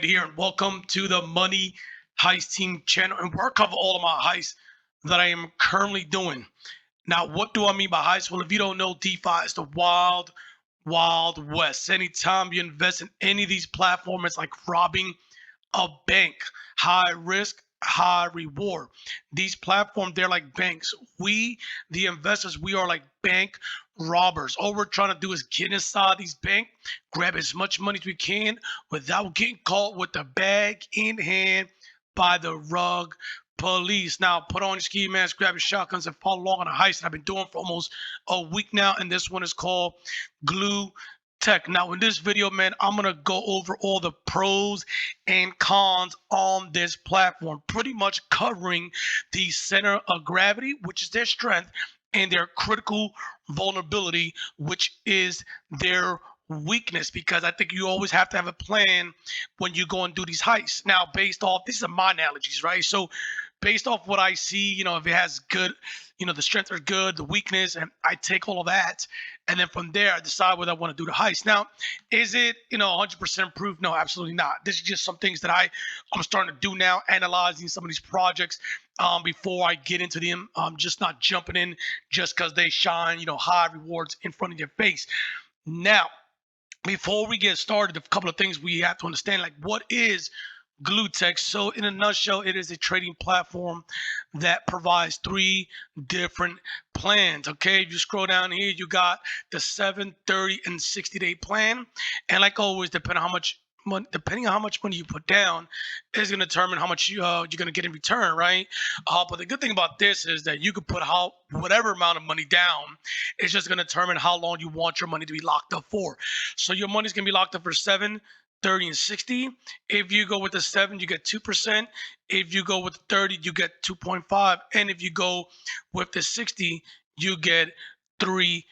right here, and welcome to the Money Heist Team channel. And we're covering all of my heists that I am currently doing. Now, what do I mean by heists? Well, if you don't know, DeFi is the wild, wild west. Anytime you invest in any of these platforms, it's like robbing a bank. High risk, high reward. These platforms, they're like banks. We, the investors, we are like bank robbers. All we're trying to do is get inside these banks, grab as much money as we can without getting caught with the bag in hand by the rug police. Now, put on your ski masks, grab your shotguns, and follow along on a heist that I've been doing for almost a week now. And this one is called Glutech. Now, in this video, man, I'm going to go over all the pros and cons on this platform, pretty much covering the center of gravity, which is their strength, and their critical vulnerability, which is their weakness, because I think you always have to have a plan when you go and do these heists. Now, based off, these are my analogies, right? So based off what I see, if it has good, the strengths are good, the weakness, and I take all of that, and then from there I decide whether I want to do the heist. Now, is it 100% proof? No, absolutely not. This is just some things that I'm starting to do now, analyzing some of these projects before I get into them. Just not jumping in just because they shine, high rewards in front of your face. Now, before we get started, a couple of things we have to understand, like what is Glutech? So in a nutshell, it is a trading platform that provides 3 different plans. Okay, if you scroll down here, you got the 7, 30, and 60-day plan. And like always, depending on how much money you put down is going to determine how much you're going to get in return, right? But the good thing about this is that you could put whatever amount of money down. It's just going to determine how long you want your money to be locked up for. So your money's going to be locked up for 7, 30, and 60. If you go with the 7, you get 2%. If you go with the 30, you get 2.5. And if you go with the 60, you get 3%.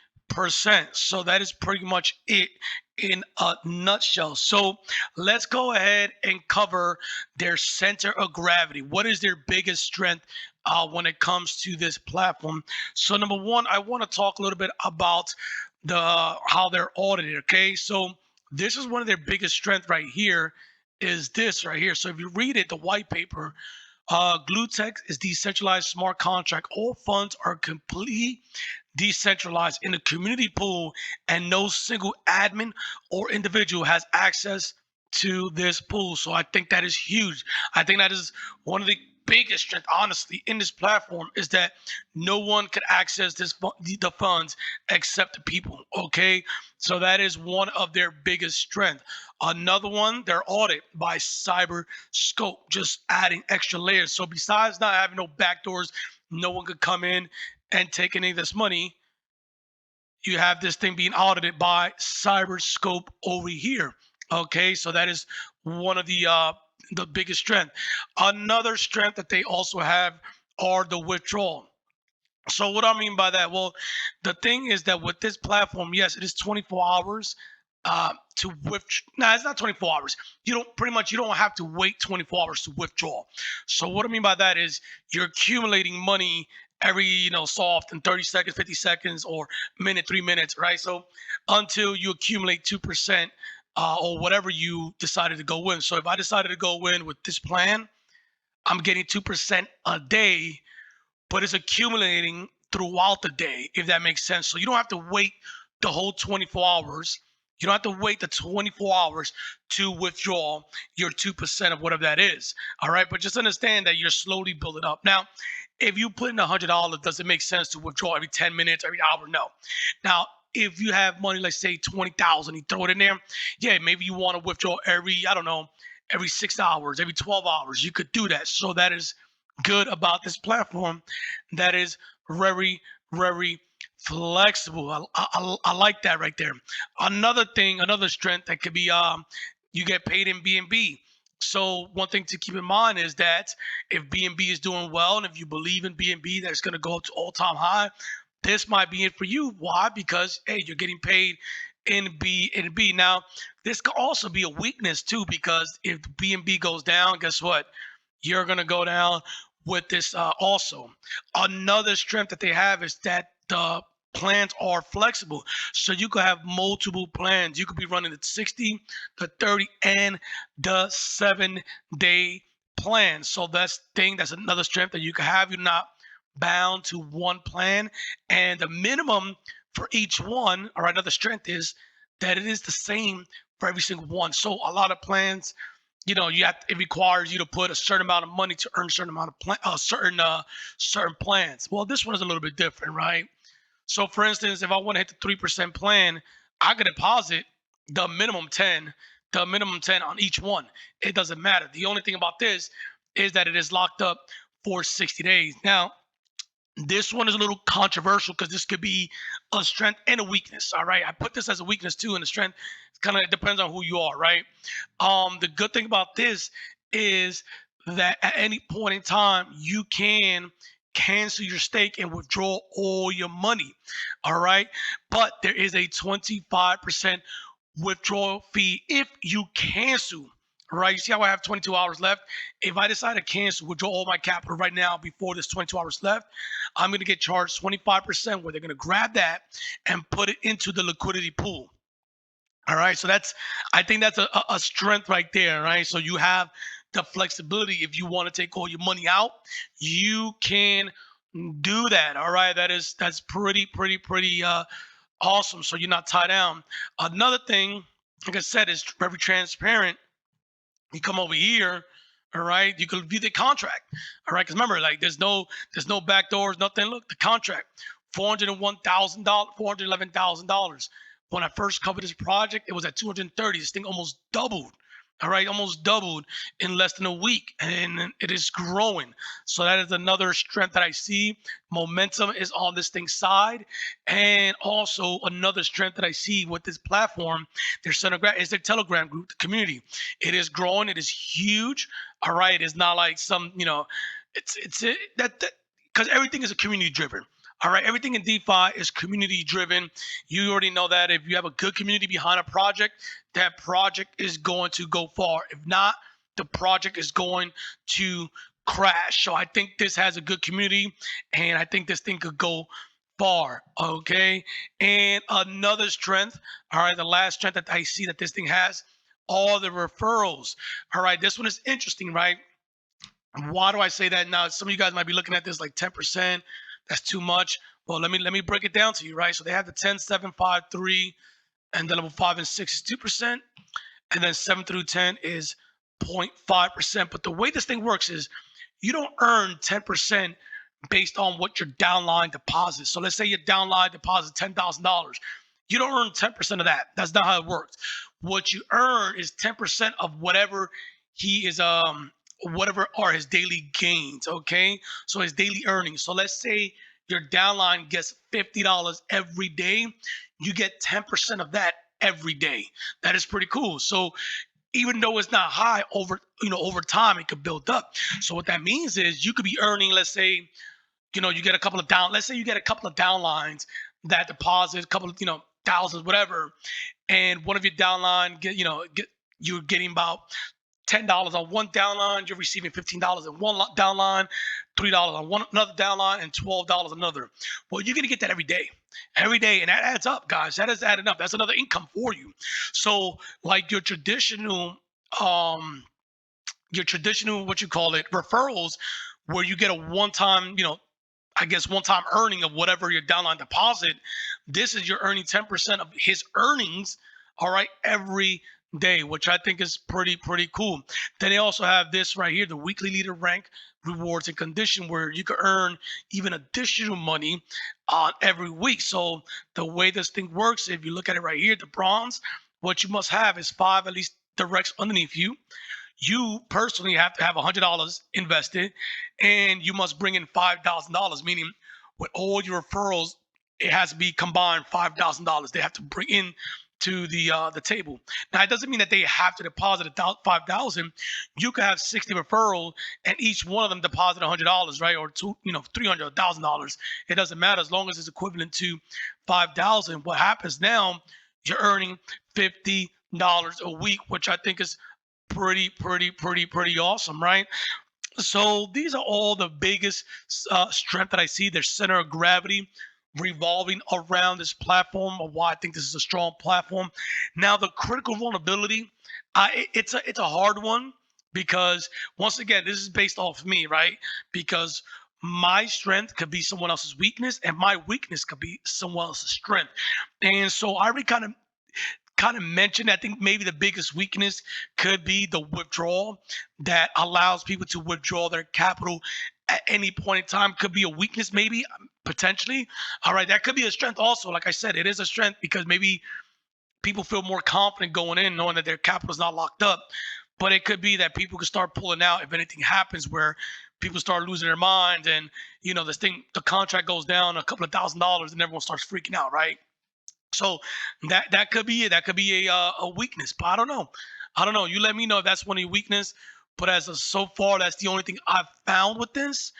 So that is pretty much it in a nutshell. So let's go ahead and cover their center of gravity. What is their biggest strength when it comes to this platform? So number one, I want to talk a little bit about how they're audited. Okay, so this is one of their biggest strengths right here, is this right here. So if you read it, the white paper, Glutech is decentralized smart contract. All funds are completely decentralized in the community pool, and no single admin or individual has access to this pool. So I think that is huge. I think that is one of the biggest strength, honestly, in this platform, is that no one can access the funds except the people. Okay, so that is one of their biggest strength. Another one, they're audited by cyber scope, just adding extra layers. So besides not having no backdoors, no one could come in and take any of this money. You have this thing being audited by cyber scope over here. Okay, so that is one of the biggest strength. Another strength that they also have are the withdrawal. So what I mean by that? Well, the thing is that with this platform, yes, it is 24 hours to withdraw. No, it's not 24 hours. You don't have to wait 24 hours to withdraw. So what I mean by that is you're accumulating money every so often, 30 seconds, 50 seconds, or minute, 3 minutes, right? So until you accumulate 2%. Or whatever you decided to go in. So if I decided to go in with this plan, I'm getting 2% a day, but it's accumulating throughout the day, if that makes sense. So you don't have to wait the whole 24 hours. You don't have to wait the 24 hours to withdraw your 2% of whatever that is. All right, but just understand that you're slowly building up. Now, if you put in $100, does it make sense to withdraw every 10 minutes, every hour? No. Now, if you have money, let's say 20,000, you throw it in there. Yeah, maybe you want to withdraw every 6 hours, every 12 hours. You could do that. So that is good about this platform. That is very, very flexible. I like that right there. Another thing, another strength that could be you get paid in BNB. So one thing to keep in mind is that if BNB is doing well, and if you believe in BNB, that's going to go up to all-time high, this might be it for you. Why? Because, hey, you're getting paid in BNB. Now, this could also be a weakness too, because if BNB goes down, guess what? You're going to go down with this also. Another strength that they have is that the plans are flexible. So you could have multiple plans. You could be running the 60, the 30, and the 7-day plan. So that's another strength that you can have. You're not bound to one plan. And the minimum for each one, or another strength, is that it is the same for every single one. So a lot of plans, it requires you to put a certain amount of money to earn a certain amount of certain plans. Well, this one is a little bit different, right? So for instance, if I want to hit the 3% plan, I could deposit the minimum 10 on each one. It doesn't matter. The only thing about this is that it is locked up for 60 days. Now, this one is a little controversial because this could be a strength and a weakness. All right, I put this as a weakness too, and the strength kind of depends on who you are, right? The good thing about this is that at any point in time you can cancel your stake and withdraw all your money. All right, but there is a 25% withdrawal fee if you cancel. Right, you see how I have 22 hours left? If I decide to cancel, withdraw all my capital right now before there's 22 hours left, I'm going to get charged 25%, where they're going to grab that and put it into the liquidity pool. All right, so I think that's a strength right there, right? So you have the flexibility. If you want to take all your money out, you can do that. All right, that's pretty awesome. So you're not tied down. Another thing, like I said, is very transparent. You come over here, all right, you can view the contract, all right, because remember, like, there's no back doors, nothing. Look, the contract, $401,000, $411,000. When I first covered this project, it was at 230. This thing almost doubled. All right, almost doubled in less than a week, and it is growing. So that is another strength that I see. Momentum is on this thing's side, and also another strength that I see with this platform, is their Telegram group, the community. It is growing. It is huge. All right, it's not like some, because everything is a community driven. All right, everything in DeFi is community driven. You already know that if you have a good community behind a project, that project is going to go far. If not, the project is going to crash. So I think this has a good community, and I think this thing could go far. Okay, and another strength, all right, the last strength that I see that this thing has, all the referrals. All right, this one is interesting, right? Why do I say that? Now, some of you guys might be looking at this like 10%. That's too much. Well, let me break it down to you, right? So they have the 10, 7, 5, 3, and then level 5 and 6 is 2%, and then 7 through 10 is 0.5%. But the way this thing works is you don't earn 10% based on what your downline deposit. So let's say your downline deposit $10,000. You don't earn 10% of that. That's not how it works. What you earn is 10% of whatever he is whatever are his daily gains, okay? So his daily earnings. So let's say your downline gets $50 every day, you get 10% of that every day. That is pretty cool. So even though it's not high, over time it could build up. So what that means is you could be earning, let's say, you get a couple of let's say you get a couple of downlines that deposit a couple of, thousands, whatever, and one of your downline you're getting about $10 on one downline, you're receiving $15 in one downline, $3 on another downline, and $12 another. Well, you're gonna get that every day, and that adds up, guys. That is adding up. That's another income for you. So, like your traditional, what you call it, referrals, where you get a one-time, one-time earning of whatever your downline deposit. This is you're earning 10% of his earnings, all right, every day, which I think is pretty cool. Then they also have this right here, the weekly leader rank rewards and condition, where you can earn even additional money on every week. So the way this thing works, if you look at it right here, the bronze, what you must have is 5 at least directs underneath you. You personally have to have $100 invested, and you must bring in $5,000, meaning with all your referrals, it has to be combined $5,000. They have to bring in to the table. Now, it doesn't mean that they have to deposit $5,000. You could have 60 referrals, and each one of them deposit $100, right, or $300, $1,000. It doesn't matter as long as it's equivalent to $5,000. What happens now? You're earning $50 a week, which I think is pretty awesome, right? So these are all the biggest strength that I see. Their center of gravity revolving around this platform of why I think this is a strong platform. Now, the critical vulnerability, it's a hard one because once again, this is based off me, right? Because my strength could be someone else's weakness, and my weakness could be someone else's strength. And so I already kind of mentioned, I think maybe the biggest weakness could be the withdrawal that allows people to withdraw their capital at any point in time. Could be a weakness, maybe potentially. All right, that could be a strength also. Like I said, it is a strength because maybe people feel more confident going in knowing that their capital is not locked up. But it could be that people can start pulling out if anything happens where people start losing their minds and the contract goes down a couple of $1,000 and everyone starts freaking out, right? So that could be it. That could be a weakness, but I don't know. I don't know. You let me know if that's one of your weakness. But as of so far, that's the only thing I've found with this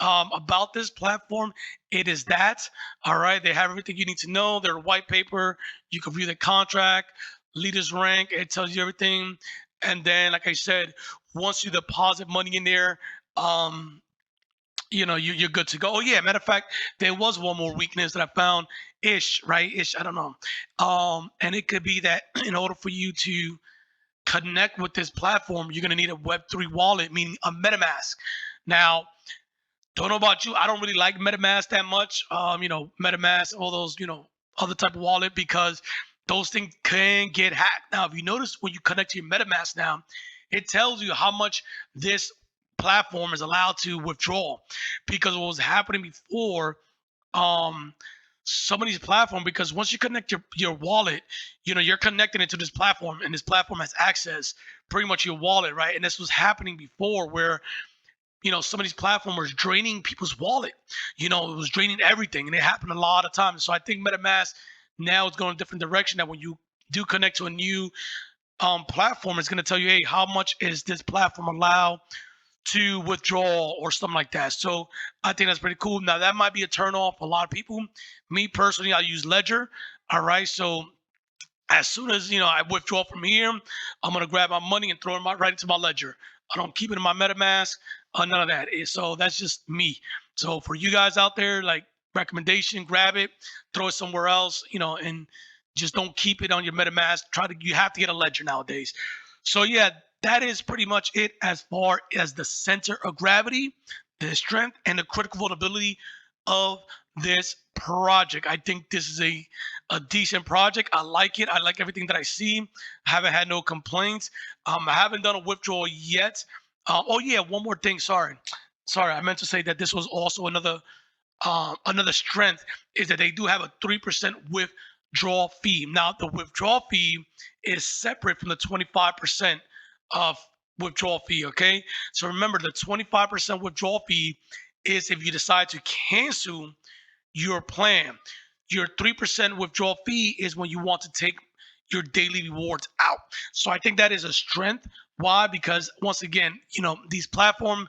about this platform. It is that. All right. They have everything you need to know. Their white paper. You can view the contract, leaders rank. It tells you everything. And then, like I said, once you deposit money in there, um, you're good to go. Oh yeah, matter of fact, there was one more weakness that I found. Ish, right? Ish, I don't know. And it could be that in order for you to connect with this platform, you're gonna need a Web3 wallet, meaning a MetaMask. Now, don't know about you. I don't really like MetaMask that much. MetaMask, all those, other type of wallet because those things can get hacked. Now, if you notice when you connect to your MetaMask now, it tells you how much this platform is allowed to withdraw. Because what was happening before, um, some of these platforms, because once you connect your wallet, you're connecting it to this platform, and this platform has access pretty much your wallet, right? And this was happening before where some of these platforms were draining people's wallet. It was draining everything, and it happened a lot of times. So I think MetaMask now is going a different direction. That when you do connect to a new platform, it's going to tell you, hey, how much is this platform allowed to withdraw or something like that. So I think that's pretty cool. Now that might be a turn off for a lot of people. Me personally, I use Ledger. All right, so as soon as I withdraw from here, I'm gonna grab my money and throw it right into my ledger. I don't keep it in my MetaMask, none of that. So that's just me. So for you guys out there, like recommendation, grab it, throw it somewhere else, and just don't keep it on your MetaMask. You have to get a ledger nowadays. So yeah, that is pretty much it as far as the center of gravity, the strength, and the critical vulnerability of this project. I think this is a decent project. I like it. I like everything that I see. I haven't had no complaints. I haven't done a withdrawal yet. Oh yeah, one more thing. Sorry. I meant to say that this was also another strength is that they do have a 3% withdrawal fee. Now the withdrawal fee is separate from the 25% of withdrawal fee. Okay, so remember the 25% withdrawal fee is if you decide to cancel your plan. Your 3% withdrawal fee is when you want to take your daily rewards out. So I think that is a strength. Why? Because once again, these platforms,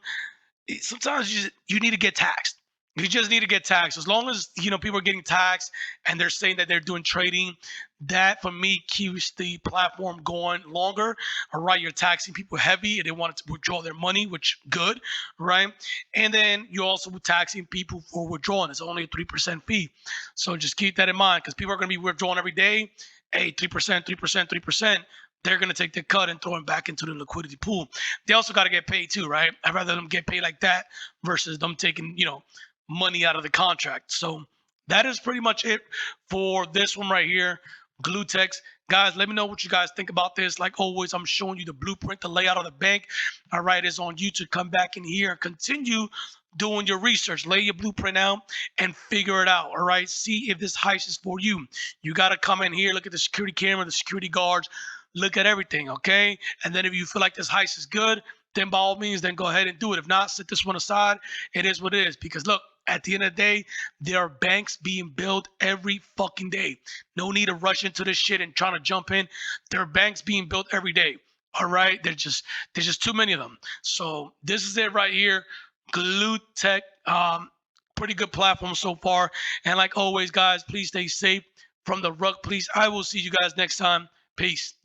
sometimes you need to get taxed. You just need to get taxed. As long as people are getting taxed and they're saying that they're doing trading, that for me keeps the platform going longer. All right, you're taxing people heavy and they want to withdraw their money, which good, right? And then you're also taxing people for withdrawing. It's only a 3% fee. So just keep that in mind because people are going to be withdrawing every day. Hey, 3%, 3%, 3%. They're going to take the cut and throw it back into the liquidity pool. They also got to get paid too, right? I'd rather them get paid like that versus them taking, money out of the contract. So that is pretty much it for this one right here, Glutech. Guys, let me know what you guys think about this. Like always, I'm showing you the blueprint, the layout of the bank. All right, it's on you to come back in here and continue doing your research. Lay your blueprint out and figure it out. All right, see if this heist is for you. You got to come in here, look at the security camera, the security guards, look at everything, okay? And then if you feel like this heist is good, then by all means, then go ahead and do it. If not, set this one aside. It is what it is. Because look, at the end of the day, there are banks being built every fucking day. No need to rush into this shit and trying to jump in. There are banks being built every day. All right, there's just too many of them. So this is it right here, Glutech. Pretty good platform so far. And like always, guys, please stay safe from the rug, please. I will see you guys next time. Peace.